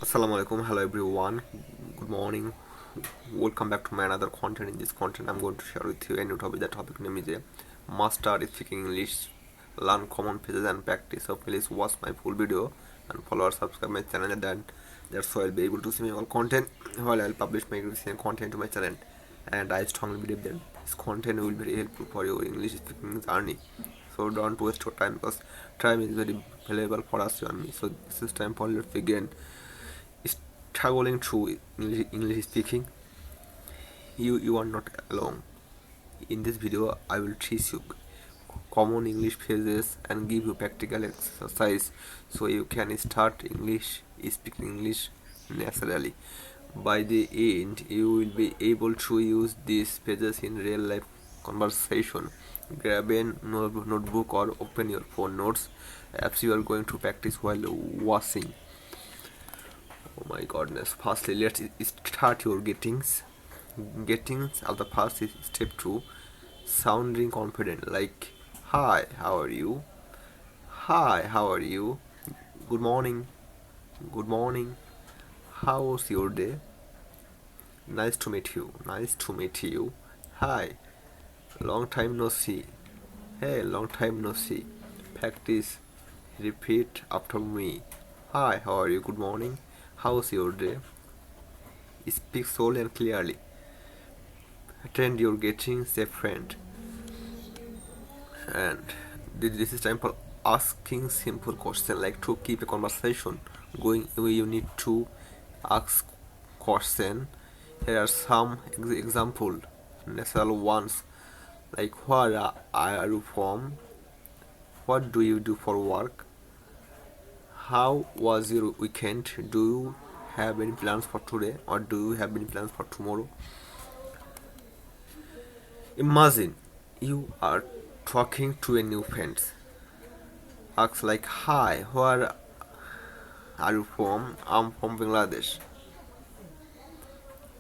Assalamu alaikum, hello everyone, good morning, welcome back to my another content. In this content I'm going to share with you a new topic. The topic name is master speaking English, learn common phrases and practice. So please watch my full video and follow or subscribe my channel, and then that's how I'll be able to see my all content while I'll publish my recent content to my channel. And I strongly believe that this content will be very helpful for your English speaking journey. So don't waste your time, because time is very valuable for us, you and me. So this is time for let's begin. Struggling through English speaking, you are not alone. In this video I will teach you common English phrases and give you practical exercise so you can start English speaking English naturally. By the end you will be able to use these phrases in real life conversation. Grab a notebook or open your phone notes apps you are going to practice while washing. Oh my goodness. Firstly, let's start your gettings. Gettings of the first is step two. Sounding confident, like hi, how are you? Hi, how are you? Good morning. Good morning. How was your day? Nice to meet you. Nice to meet you. Hi. Long time no see. Hey, long time no see. Practice. Repeat after me. Hi, how are you? Good morning. How's your day? Speak slowly and clearly. Attend your getting a friend. And this is time for asking simple question. Like, to keep a conversation going, you need to ask question. Here are some example natural ones, like where are you from, what do you do for work, how was your weekend, do you have any plans for today, or do you have any plans for tomorrow. Imagine you are talking to a new friend. Ask like, hi, where are you from? I'm from Bangladesh.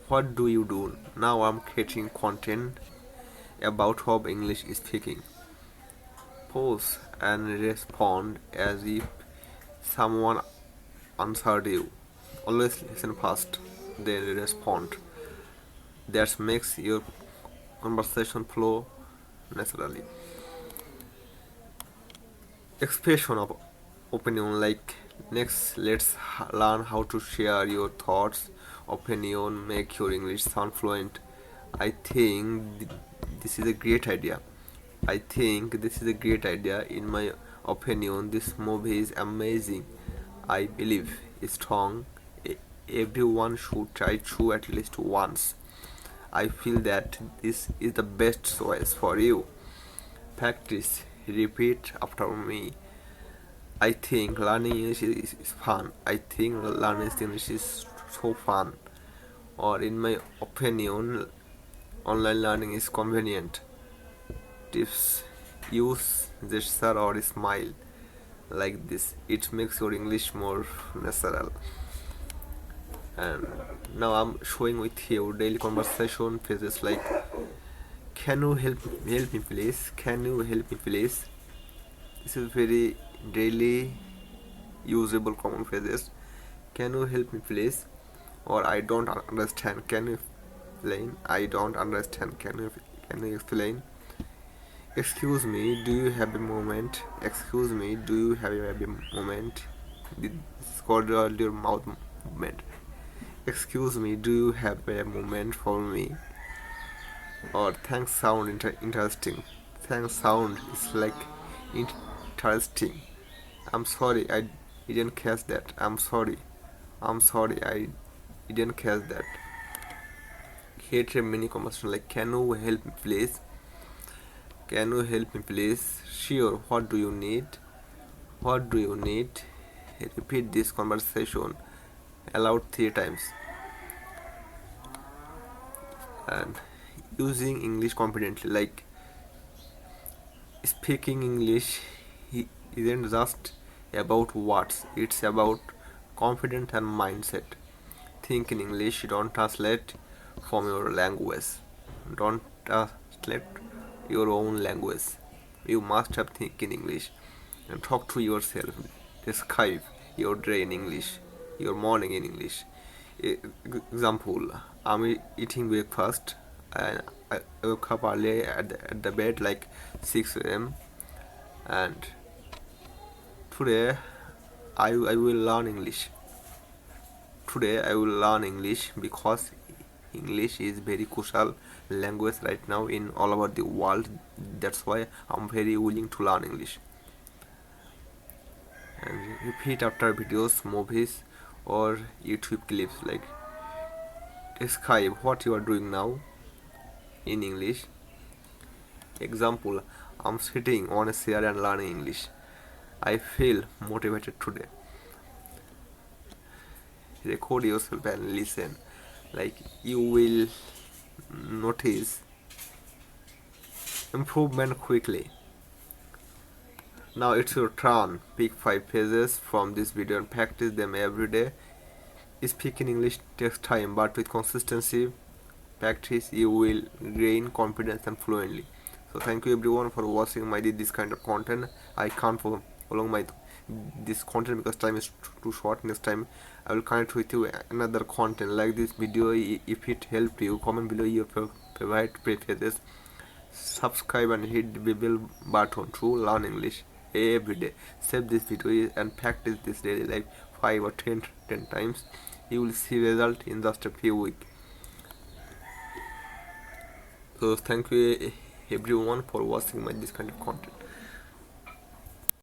What do you do? Now I'm creating content about how English is speaking. Pause and respond as if someone answered you. Always listen first, then respond. That makes your conversation flow naturally. Expression of opinion, like next let's learn how to share your thoughts. Opinion make your English sound fluent. I think this is a great idea. I think this is a great idea. In my opinion, this movie is amazing. I believe it's strong. Everyone should try to at least once. I feel that this is the best choice for you. Practice. Repeat after me. I think learning English is fun. I think learning English is so fun. Or in my opinion, online learning is convenient. Tips: use gesture or smile like this. It makes your English more natural. And now I'm showing with you daily conversation phrases like, can you help me please? Can you help me please? This is very daily usable common phrases. Can you help me please? Or I don't understand. Can you explain? I don't understand. Can you explain? Excuse me, do you have a moment? Excuse me, do you have a moment? This is called your mouth movement. Excuse me, do you have a moment for me? Or thanks sound interesting. Thanks sound is like interesting. I'm sorry, I didn't catch that. I'm sorry. I'm sorry, I didn't catch that. Hate a mini conversation like, can you help me please? Can you help me please? Sure, what do you need? What do you need? Repeat this conversation aloud 3 times. And using English confidently, like speaking English isn't just about words, it's about confidence and mindset. Think in English, don't translate from your language. Don't translate your own language. You must have think in English and talk to yourself. Describe your day in English. your morning in English. Example, I'm eating breakfast and I woke up early at the bed like 6 a.m. and today I will learn English. Today I will learn English because English is very crucial language right now in all over the world. That's why I'm very willing to learn English. And repeat after videos, movies, or YouTube clips like describe what you are doing now in English. Example, I'm sitting on a chair and learning English. I feel motivated today. Record yourself and listen. Like you will notice improvement quickly. Now it's your turn. Pick 5 phrases from this video and practice them every day. Speaking English takes time, but with consistency, practice, you will gain confidence and fluently. So thank you everyone for watching my this kind of content. I can't prolong my this content because time is too short. Next time I will connect with you another content like this video. If it helped you, comment below your favorite phrases. Subscribe and hit the bell button to learn English every day. Save this video and practice this daily like 5 or 10 times. You will see result in just a few weeks. So thank you everyone for watching my this kind of content.